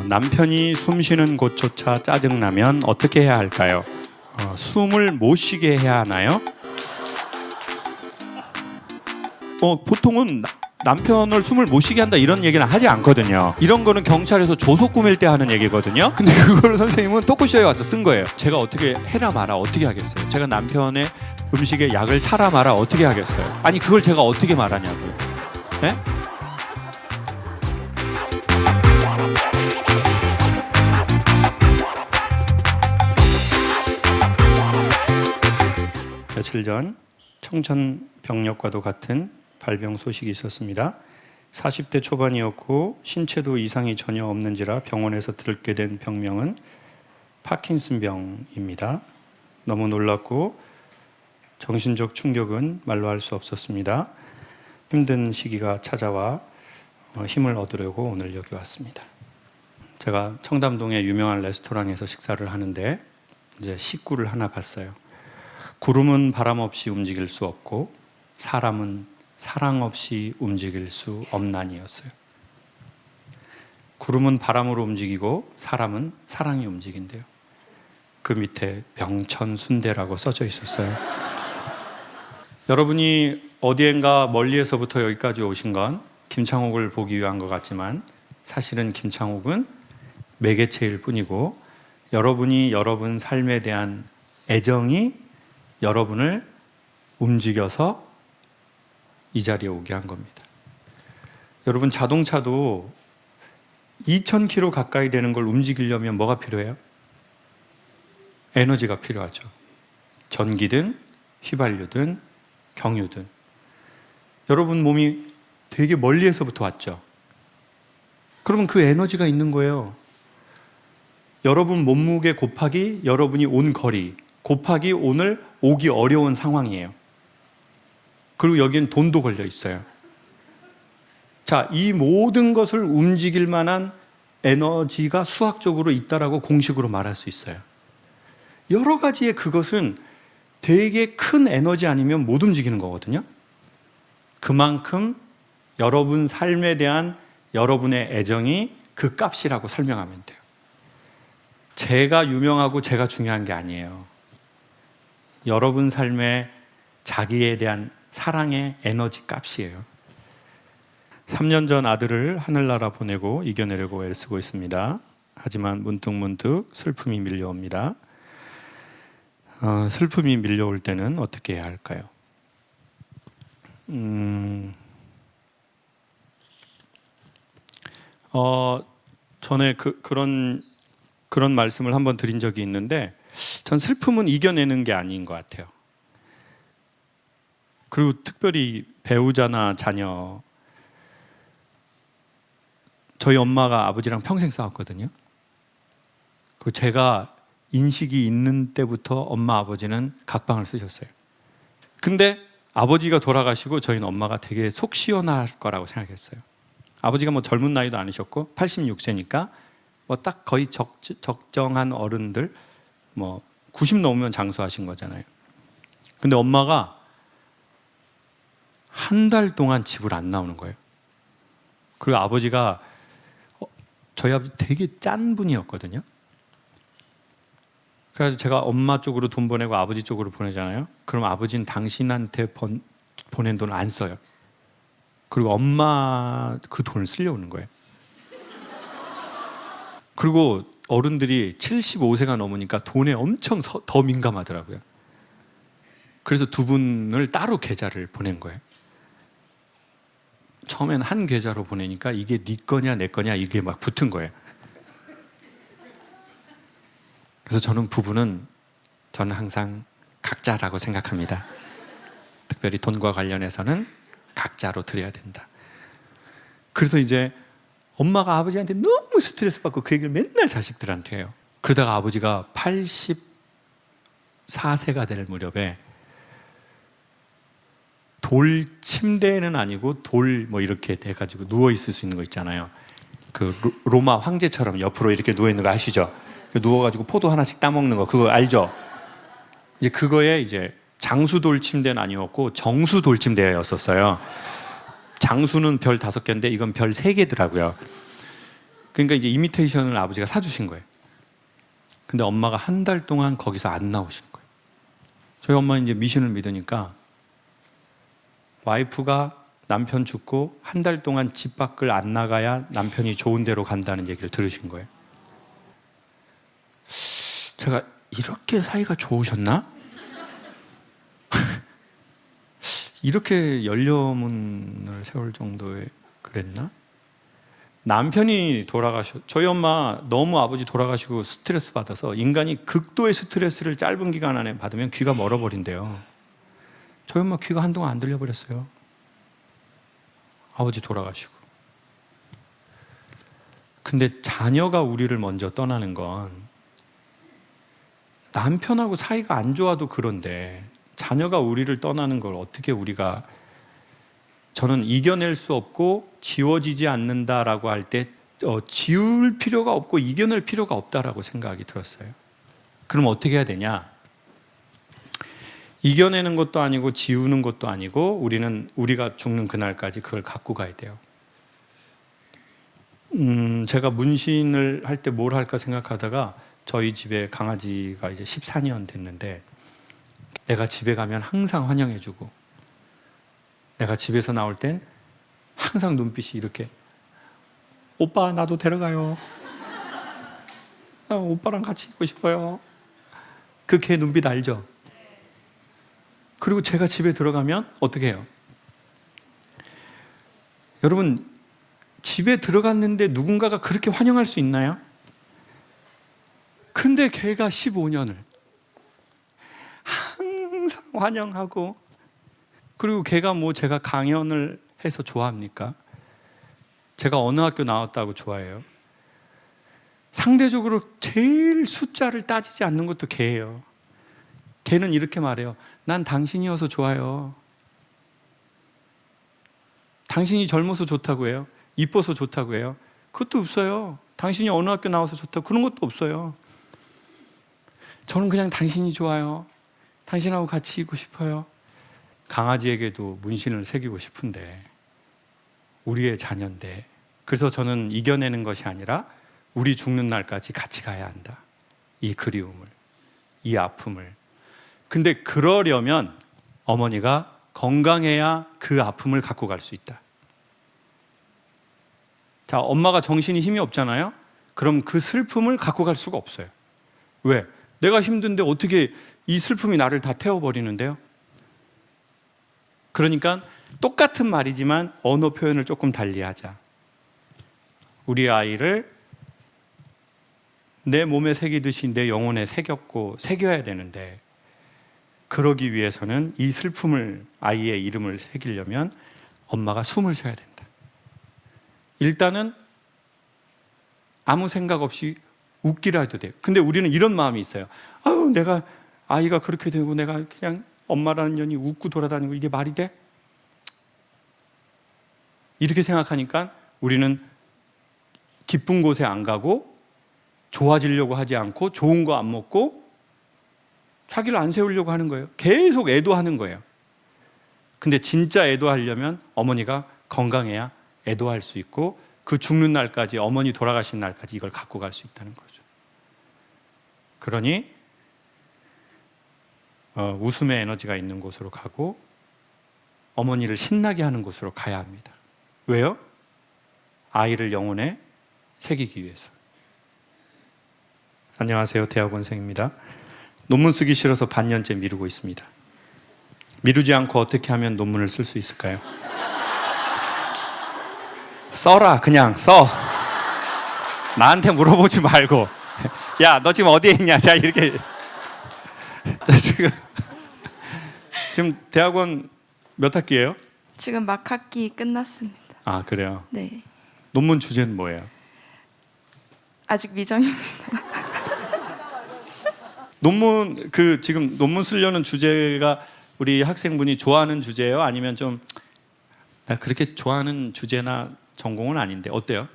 남편이 숨 쉬는 곳조차 짜증나면 어떻게 해야 할까요? 숨을 못 쉬게 해야 하나요? 보통은 남편을 숨을 못 쉬게 한다 이런 얘기는 하지 않거든요. 이런 거는 경찰에서 조속 꾸밀 때 하는 얘기거든요. 근데 그거를 선생님은 토크쇼에 와서 쓴 거예요. 제가 어떻게 해라 마라 어떻게 하겠어요? 제가 남편의 음식에 약을 타라 마라 어떻게 하겠어요? 아니 그걸 제가 어떻게 말하냐고요. 네? 며칠 전 청천벽력과도 같은 발병 소식이 있었습니다. 40대 초반이었고 신체도 이상이 전혀 없는지라 병원에서 듣게 된 병명은 파킨슨병입니다. 너무 놀랐고 정신적 충격은 말로 할 수 없었습니다. 힘든 시기가 찾아와 힘을 얻으려고 오늘 여기 왔습니다. 제가 청담동의 유명한 레스토랑에서 식사를 하는데 이제 식구를 하나 봤어요. 구름은 바람 없이 움직일 수 없고 사람은 사랑 없이 움직일 수 없나니였어요. 구름은 바람으로 움직이고 사람은 사랑이 움직인대요. 그 밑에 병천순대라고 써져 있었어요. 여러분이 어디엔가 멀리에서부터 여기까지 오신 건 김창옥을 보기 위한 것 같지만 사실은 김창옥은 매개체일 뿐이고 여러분이 여러분 삶에 대한 애정이 여러분을 움직여서 이 자리에 오게 한 겁니다. 여러분 자동차도 2000km 가까이 되는 걸 움직이려면 뭐가 필요해요? 에너지가 필요하죠. 전기든 휘발유든 경유든. 여러분 몸이 되게 멀리에서부터 왔죠. 그러면 그 에너지가 있는 거예요. 여러분 몸무게 곱하기 여러분이 온 거리 곱하기 오늘 오기 어려운 상황이에요. 그리고 여기엔 돈도 걸려 있어요. 자, 이 모든 것을 움직일 만한 에너지가 수학적으로 있다라고 공식으로 말할 수 있어요. 여러 가지의 그것은 되게 큰 에너지 아니면 못 움직이는 거거든요. 그만큼 여러분 삶에 대한 여러분의 애정이 그 값이라고 설명하면 돼요. 제가 유명하고 제가 중요한 게 아니에요. 여러분 삶에 자기에 대한 사랑의 에너지 값이에요. 3년 전 아들을 하늘나라 보내고 이겨내려고 애쓰고 있습니다. 하지만 문득문득 슬픔이 밀려옵니다. 슬픔이 밀려올 때는 어떻게 해야 할까요? 전에 그런 말씀을 한번 드린 적이 있는데 전 슬픔은 이겨내는 게 아닌 것 같아요. 그리고 특별히 배우자나 자녀, 저희 엄마가 아버지랑 평생 싸웠거든요. 그리고 제가 인식이 있는 때부터 엄마 아버지는 각방을 쓰셨어요. 근데 아버지가 돌아가시고 저희는 엄마가 되게 속 시원할 거라고 생각했어요. 아버지가 뭐 젊은 나이도 아니셨고 86세니까 뭐 딱 거의 적정한 어른들, 뭐 90 넘으면 장수하신 거잖아요. 근데 엄마가 한 달 동안 집을 안 나오는 거예요. 그리고 아버지가 저희 아버지 되게 짠 분이었거든요. 그래서 제가 엄마 쪽으로 돈 보내고 아버지 쪽으로 보내잖아요. 그럼 아버지는 당신한테 보낸 돈을 안 써요. 그리고 엄마 그 돈을 쓰려오는 거예요. 그리고 어른들이 75세가 넘으니까 돈에 엄청 더 민감하더라고요. 그래서 두 분을 따로 계좌를 보낸 거예요. 처음엔 한 계좌로 보내니까 이게 네 거냐 내 거냐 이게 막 붙은 거예요. 그래서 저는 항상 각자라고 생각합니다. 특별히 돈과 관련해서는 각자로 드려야 된다. 그래서 이제 엄마가 아버지한테 너무 스트레스 받고 그 얘기를 맨날 자식들한테 해요. 그러다가 아버지가 84세가 될 무렵에 돌 침대는 아니고 돌 뭐 이렇게 돼가지고 누워 있을 수 있는 거 있잖아요. 그 로마 황제처럼 옆으로 이렇게 누워 있는 거 아시죠? 누워가지고 포도 하나씩 따먹는 거 그거 알죠? 이제 그거에 이제 장수돌 침대는 아니었고 정수돌 침대였었어요. 장수는 별 5개인데 이건 별 3개더라고요. 그러니까 이제 이미테이션을 아버지가 사주신 거예요. 근데 엄마가 한 달 동안 거기서 안 나오신 거예요. 저희 엄마는 이제 미신을 믿으니까 와이프가 남편 죽고 한 달 동안 집 밖을 안 나가야 남편이 좋은 데로 간다는 얘기를 들으신 거예요. 제가 이렇게 사이가 좋으셨나? 이렇게 연료문을 세울 정도의 그랬나? 남편이 저희 엄마 너무 아버지 돌아가시고 스트레스 받아서 인간이 극도의 스트레스를 짧은 기간 안에 받으면 귀가 멀어버린대요. 저희 엄마 귀가 한동안 안 들려버렸어요. 아버지 돌아가시고. 근데 자녀가 우리를 먼저 떠나는 건 남편하고 사이가 안 좋아도 그런데 자녀가 우리를 떠나는 걸 어떻게 우리가, 저는 이겨낼 수 없고 지워지지 않는다라고 할 때 지울 필요가 없고 이겨낼 필요가 없다라고 생각이 들었어요. 그럼 어떻게 해야 되냐? 이겨내는 것도 아니고 지우는 것도 아니고 우리가 죽는 그날까지 그걸 갖고 가야 돼요. 제가 문신을 할 때 뭘 할까 생각하다가 저희 집에 강아지가 이제 14년 됐는데 내가 집에 가면 항상 환영해주고 내가 집에서 나올 땐 항상 눈빛이 이렇게, 오빠 나도 데려가요. 나 오빠랑 같이 있고 싶어요. 그 개 눈빛 알죠? 그리고 제가 집에 들어가면 어떻게 해요? 여러분, 집에 들어갔는데 누군가가 그렇게 환영할 수 있나요? 근데 걔가 15년을 항상 환영하고, 그리고 걔가 뭐 제가 강연을 해서 좋아합니까? 제가 어느 학교 나왔다고 좋아해요? 상대적으로 제일 숫자를 따지지 않는 것도 걔예요. 걔는 이렇게 말해요. 난 당신이어서 좋아요. 당신이 젊어서 좋다고 해요. 이뻐서 좋다고 해요. 그것도 없어요. 당신이 어느 학교 나와서 좋다고 그런 것도 없어요. 저는 그냥 당신이 좋아요. 당신하고 같이 있고 싶어요. 강아지에게도 문신을 새기고 싶은데 우리의 자녀인데, 그래서 저는 이겨내는 것이 아니라 우리 죽는 날까지 같이 가야 한다. 이 그리움을, 이 아픔을. 근데 그러려면 어머니가 건강해야 그 아픔을 갖고 갈 수 있다. 자, 엄마가 정신이 힘이 없잖아요? 그럼 그 슬픔을 갖고 갈 수가 없어요. 왜? 내가 힘든데 어떻게 이 슬픔이 나를 다 태워버리는데요? 그러니까 똑같은 말이지만 언어 표현을 조금 달리하자. 우리 아이를 내 몸에 새기듯이 내 영혼에 새겨야 되는데, 그러기 위해서는 이 슬픔을, 아이의 이름을 새기려면 엄마가 숨을 쉬어야 된다. 일단은 아무 생각 없이 웃기라 해도 돼요. 근데 우리는 이런 마음이 있어요. 아유, 내가 아이가 그렇게 되고 내가 그냥 엄마라는 년이 웃고 돌아다니고 이게 말이 돼? 이렇게 생각하니까 우리는 기쁜 곳에 안 가고 좋아지려고 하지 않고 좋은 거 안 먹고 자기를 안 세우려고 하는 거예요. 계속 애도하는 거예요. 근데 진짜 애도하려면 어머니가 건강해야 애도할 수 있고 그 죽는 날까지, 어머니 돌아가신 날까지 이걸 갖고 갈 수 있다는 거죠. 그러니 웃음의 에너지가 있는 곳으로 가고 어머니를 신나게 하는 곳으로 가야 합니다. 왜요? 아이를 영혼에 새기기 위해서. 안녕하세요, 대학원생입니다. 논문 쓰기 싫어서 반년째 미루고 있습니다. 미루지 않고 어떻게 하면 논문을 쓸 수 있을까요? 써라, 그냥 써. 나한테 물어보지 말고. 야, 너 지금 어디에 있냐? 자, 이렇게. 지금 대학원 몇 학기예요? 지금 막 학기 끝났습니다. 아, 그래요? 네. 논문 주제는 뭐예요? 아직 미정입니다. 지금 논문 쓰려는 주제가 우리 학생분이 좋아하는 주제예요? 아니면 좀 나 그렇게 좋아하는 주제나 전공은 아닌데 어때요?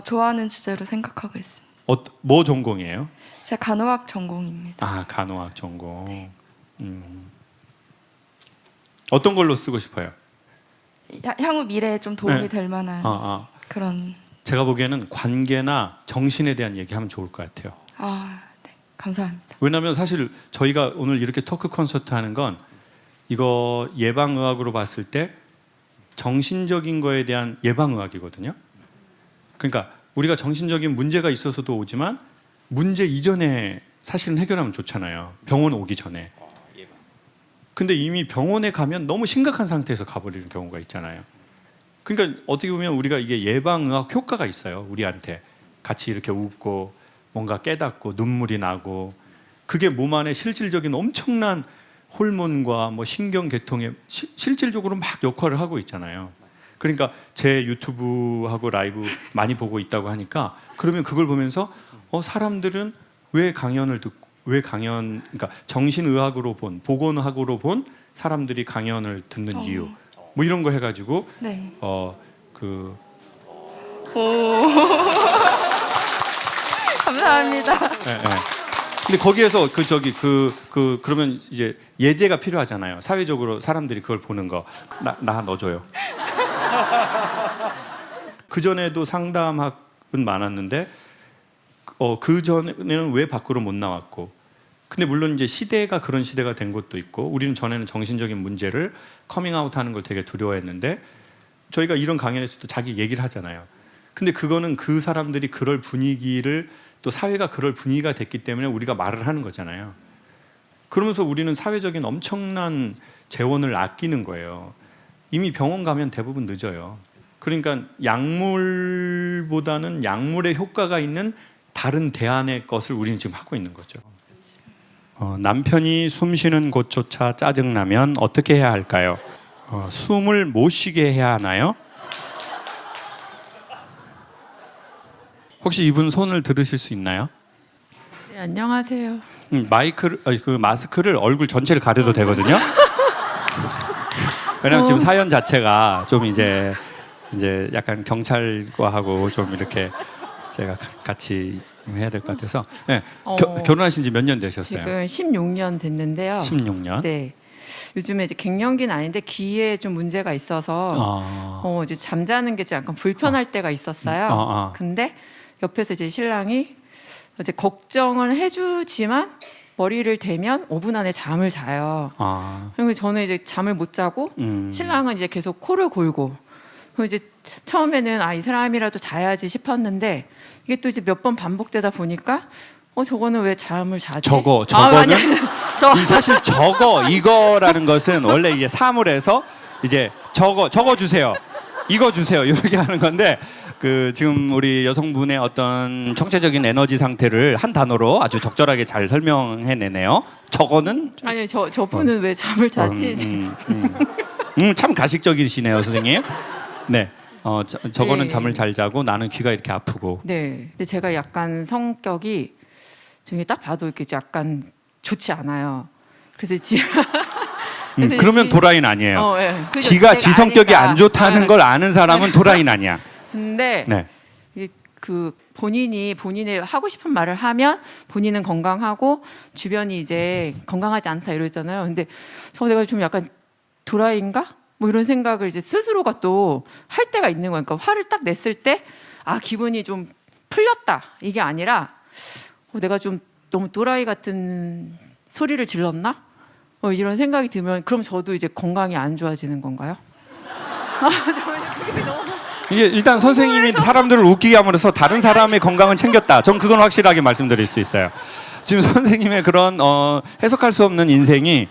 좋아하는 주제로 생각하고 있습니다. 뭐 전공이에요? 제가 간호학 전공입니다. 아, 간호학 전공. 네. 어떤 걸로 쓰고 싶어요? 향후 미래에 좀 도움이 네. 될 만한 그런. 제가 보기에는 관계나 정신에 대한 얘기하면 좋을 것 같아요. 네. 감사합니다. 왜냐하면 사실 저희가 오늘 이렇게 토크 콘서트 하는 건 이거 예방의학으로 봤을 때 정신적인 거에 대한 예방의학이거든요. 그러니까 우리가 정신적인 문제가 있어서도 오지만 문제 이전에 사실은 해결하면 좋잖아요. 병원 오기 전에. 근데 이미 병원에 가면 너무 심각한 상태에서 가버리는 경우가 있잖아요. 그러니까 어떻게 보면 우리가 이게 예방의학 효과가 있어요. 우리한테 같이 이렇게 웃고 뭔가 깨닫고 눈물이 나고 그게 몸 안에 실질적인 엄청난 호르몬과 뭐 신경계통에 실질적으로 막 역할을 하고 있잖아요. 그러니까 제 유튜브하고 라이브 많이 보고 있다고 하니까 그러면 그걸 보면서 사람들은 왜 강연을 듣고 그러니까 정신의학으로 본 보건학으로 본 사람들이 강연을 듣는 이유 뭐 이런 거 해가지고 네. 그 오. 감사합니다. 예. 근데 거기에서 그러면 이제 예제가 필요하잖아요. 사회적으로 사람들이 그걸 보는 거. 나 넣어줘요. 그 전에도 상담학은 많았는데 그 전에는 왜 밖으로 못 나왔고. 근데 물론 이제 시대가 그런 시대가 된 것도 있고 우리는 전에는 정신적인 문제를 커밍아웃하는 걸 되게 두려워했는데 저희가 이런 강연에서도 자기 얘기를 하잖아요. 근데 그거는 그 사람들이 그럴 분위기를 또 사회가 그럴 분위기가 됐기 때문에 우리가 말을 하는 거잖아요. 그러면서 우리는 사회적인 엄청난 재원을 아끼는 거예요. 이미 병원 가면 대부분 늦어요. 그러니까 약물보다는 약물의 효과가 있는 다른 대안의 것을 우리는 지금 하고 있는 거죠. 남편이 숨 쉬는 곳조차 짜증나면 어떻게 해야 할까요? 숨을 못 쉬게 해야 하나요? 혹시 이분 손을 들으실 수 있나요? 네, 안녕하세요. 마스크를 얼굴 전체를 가려도 되거든요. 왜냐면 지금 사연 자체가 좀 이제 약간 경찰과하고 좀 이렇게 제가 같이 해야 될 것 같아서. 네. 결혼하신 지 몇 년 되셨어요? 지금 16년 됐는데요. 16년. 네. 요즘에 이제 갱년기는 아닌데 귀에 좀 문제가 있어서 이제 잠자는 게 좀 약간 불편할 때가 있었어요. 근데 옆에서 이제 신랑이 이제 걱정을 해주지만 머리를 대면 5분 안에 잠을 자요. 그리고 저는 이제 잠을 못 자고 신랑은 이제 계속 코를 골고. 그리고 이제 처음에는 이 사람이라도 자야지 싶었는데 이게 또 이제 몇 번 반복되다 보니까 저거는 왜 잠을 자지? 저거는 사실 이거라는 것은 원래 이게 사물에서 이제 저거 주세요. 이거 주세요. 이렇게 하는 건데 지금 우리 여성분의 어떤 총체적인 에너지 상태를 한 단어로 아주 적절하게 잘 설명해내네요. 저거는 아니 저분은 왜 잠을 자지? 참 가식적이시네요, 선생님. 네. 저거는 네. 잠을 잘 자고 나는 귀가 이렇게 아프고. 네. 근데 제가 약간 성격이 지금 딱 봐도 이렇게 약간 좋지 않아요. 그래서 그러면 도라이는 아니에요. 네. 지가 지 성격이 아니까. 안 좋다는 걸 아는 사람은 도라이는 아니야. 근데 네. 본인의 하고 싶은 말을 하면 본인은 건강하고 주변이 이제 건강하지 않다 이러잖아요. 근데 내가 좀 약간 도라이인가? 뭐 이런 생각을 이제 스스로가 또 할 때가 있는 거예요. 그러니까 화를 딱 냈을 때 기분이 좀 풀렸다 이게 아니라 내가 좀 너무 또라이 같은 소리를 질렀나? 이런 생각이 들면 그럼 저도 이제 건강이 안 좋아지는 건가요? 이게 일단 선생님이 사람들을 웃기게 함으로써 다른 사람의 건강은 챙겼다. 전 그건 확실하게 말씀드릴 수 있어요. 지금 선생님의 그런 해석할 수 없는 인생이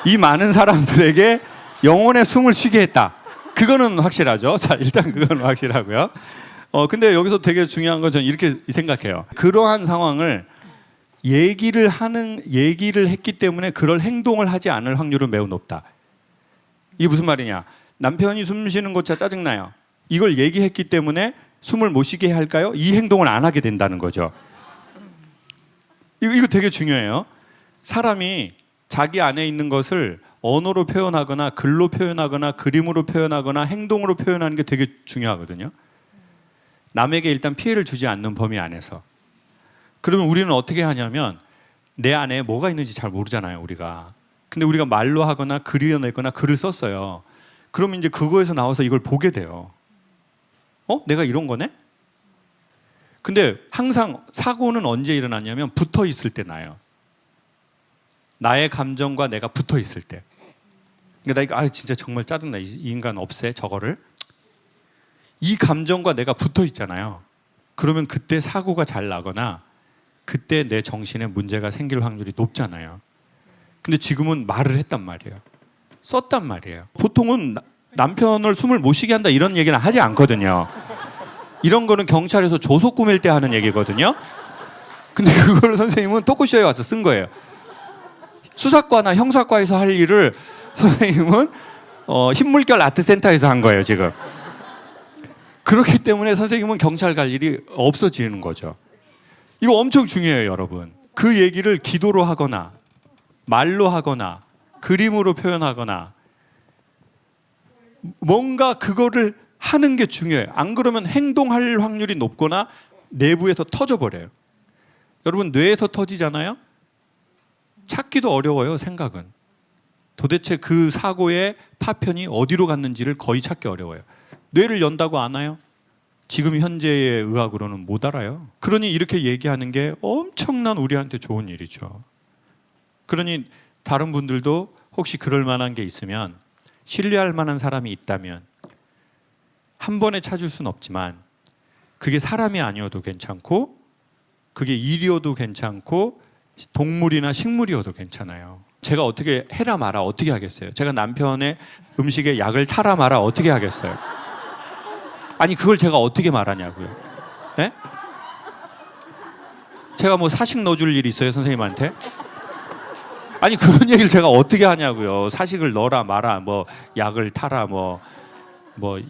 이 많은 사람들에게 영혼의 숨을 쉬게 했다. 그거는 확실하죠. 자, 일단 그건 확실하고요. 근데 여기서 되게 중요한 건 저는 이렇게 생각해요. 그러한 상황을 얘기를 했기 때문에 그럴 행동을 하지 않을 확률은 매우 높다. 이게 무슨 말이냐? 남편이 숨 쉬는 곳자 짜증나요. 이걸 얘기했기 때문에 숨을 못 쉬게 할까요? 이 행동을 안 하게 된다는 거죠. 이거 되게 중요해요. 사람이 자기 안에 있는 것을 언어로 표현하거나 글로 표현하거나 그림으로 표현하거나 행동으로 표현하는 게 되게 중요하거든요. 남에게 일단 피해를 주지 않는 범위 안에서. 그러면 우리는 어떻게 하냐면 내 안에 뭐가 있는지 잘 모르잖아요, 우리가. 근데 우리가 말로 하거나 그려내거나 글을 썼어요. 그러면 이제 그거에서 나와서 이걸 보게 돼요. 내가 이런 거네? 근데 항상 사고는 언제 일어나냐면 붙어 있을 때 나요. 나의 감정과 내가 붙어 있을 때. 그러니까 나 이거 진짜 정말 짜증나. 이 인간 없애 저거를. 이 감정과 내가 붙어 있잖아요. 그러면 그때 사고가 잘 나거나 그때 내 정신에 문제가 생길 확률이 높잖아요. 근데 지금은 말을 했단 말이에요. 썼단 말이에요. 보통은 남편을 숨을 못 쉬게 한다 이런 얘기는 하지 않거든요. 이런 거는 경찰에서 조속 꾸밀 때 하는 얘기거든요. 근데 그걸 선생님은 토크쇼에 와서 쓴 거예요. 수사과나 형사과에서 할 일을 선생님은 흰물결 아트센터에서 한 거예요, 지금. 그렇기 때문에 선생님은 경찰 갈 일이 없어지는 거죠. 이거 엄청 중요해요, 여러분. 그 얘기를 기도로 하거나 말로 하거나 그림으로 표현하거나 뭔가 그거를 하는 게 중요해요. 안 그러면 행동할 확률이 높거나 내부에서 터져버려요. 여러분 뇌에서 터지잖아요. 찾기도 어려워요. 생각은. 도대체 그 사고의 파편이 어디로 갔는지를 거의 찾기 어려워요. 뇌를 연다고 아나요? 지금 현재의 의학으로는 못 알아요. 그러니 이렇게 얘기하는 게 엄청난 우리한테 좋은 일이죠. 그러니 다른 분들도 혹시 그럴 만한 게 있으면 신뢰할 만한 사람이 있다면 한 번에 찾을 수는 없지만 그게 사람이 아니어도 괜찮고 그게 일이어도 괜찮고 동물이나 식물이어도 괜찮아요. 제가 어떻게 해라 마라 어떻게 하겠어요? 제가 남편의 음식에 약을 타라 마라 어떻게 하겠어요? 아니 그걸 제가 어떻게 말하냐고요? 예? 제가 뭐 사식 넣어줄 일 있어요 선생님한테? 아니 그런 얘기를 제가 어떻게 하냐고요? 사식을 넣어라 마라 뭐 약을 타라 뭐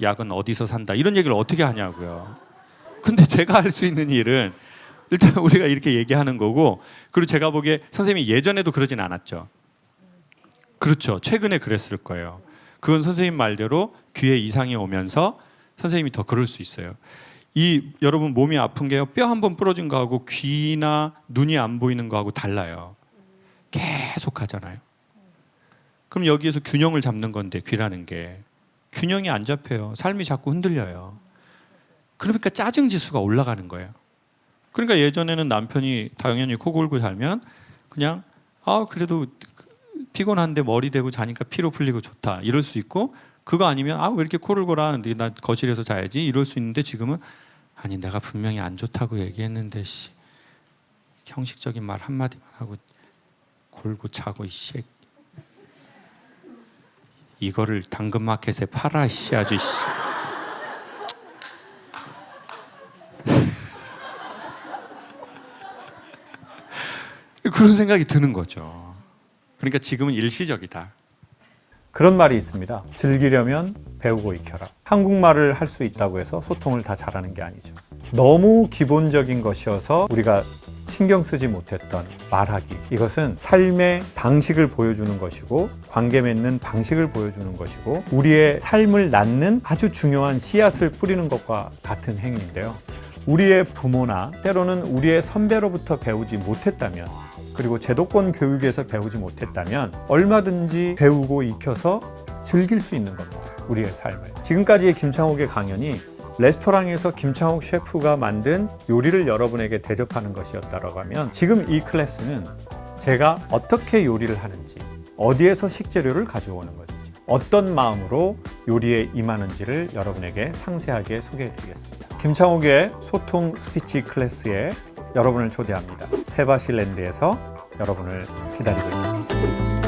약은 어디서 산다 이런 얘기를 어떻게 하냐고요? 근데 제가 할 수 있는 일은 일단 우리가 이렇게 얘기하는 거고 그리고 제가 보기에 선생님이 예전에도 그러진 않았죠. 그렇죠. 최근에 그랬을 거예요. 그건 선생님 말대로 귀에 이상이 오면서 선생님이 더 그럴 수 있어요. 여러분 몸이 아픈 게요. 뼈 한 번 부러진 거하고 귀나 눈이 안 보이는 거하고 달라요. 계속 하잖아요. 그럼 여기에서 균형을 잡는 건데 귀라는 게 균형이 안 잡혀요. 삶이 자꾸 흔들려요. 그러니까 짜증 지수가 올라가는 거예요. 그러니까 예전에는 남편이 당연히 코 골고 자면 그냥 그래도 피곤한데 머리 대고 자니까 피로 풀리고 좋다 이럴 수 있고 그거 아니면 왜 이렇게 코를 골아 나 거실에서 자야지 이럴 수 있는데 지금은 아니 내가 분명히 안 좋다고 얘기했는데 형식적인 말 한마디만 하고 골고 차고 씨 이거를 당근마켓에 팔아 아주 그런 생각이 드는 거죠. 그러니까 지금은 일시적이다. 그런 말이 있습니다. 즐기려면 배우고 익혀라. 한국말을 할 수 있다고 해서 소통을 다 잘하는 게 아니죠. 너무 기본적인 것이어서 우리가 신경 쓰지 못했던 말하기. 이것은 삶의 방식을 보여주는 것이고 관계 맺는 방식을 보여주는 것이고 우리의 삶을 낳는 아주 중요한 씨앗을 뿌리는 것과 같은 행위인데요. 우리의 부모나 때로는 우리의 선배로부터 배우지 못했다면 그리고 제도권 교육에서 배우지 못했다면 얼마든지 배우고 익혀서 즐길 수 있는 겁니다. 우리의 삶을. 지금까지의 김창옥의 강연이 레스토랑에서 김창옥 셰프가 만든 요리를 여러분에게 대접하는 것이었다고 하면 지금 이 클래스는 제가 어떻게 요리를 하는지 어디에서 식재료를 가져오는 건지 어떤 마음으로 요리에 임하는지를 여러분에게 상세하게 소개해 드리겠습니다. 김창옥의 소통 스피치 클래스에 여러분을 초대합니다. 세바시랜드에서 여러분을 기다리고 있겠습니다.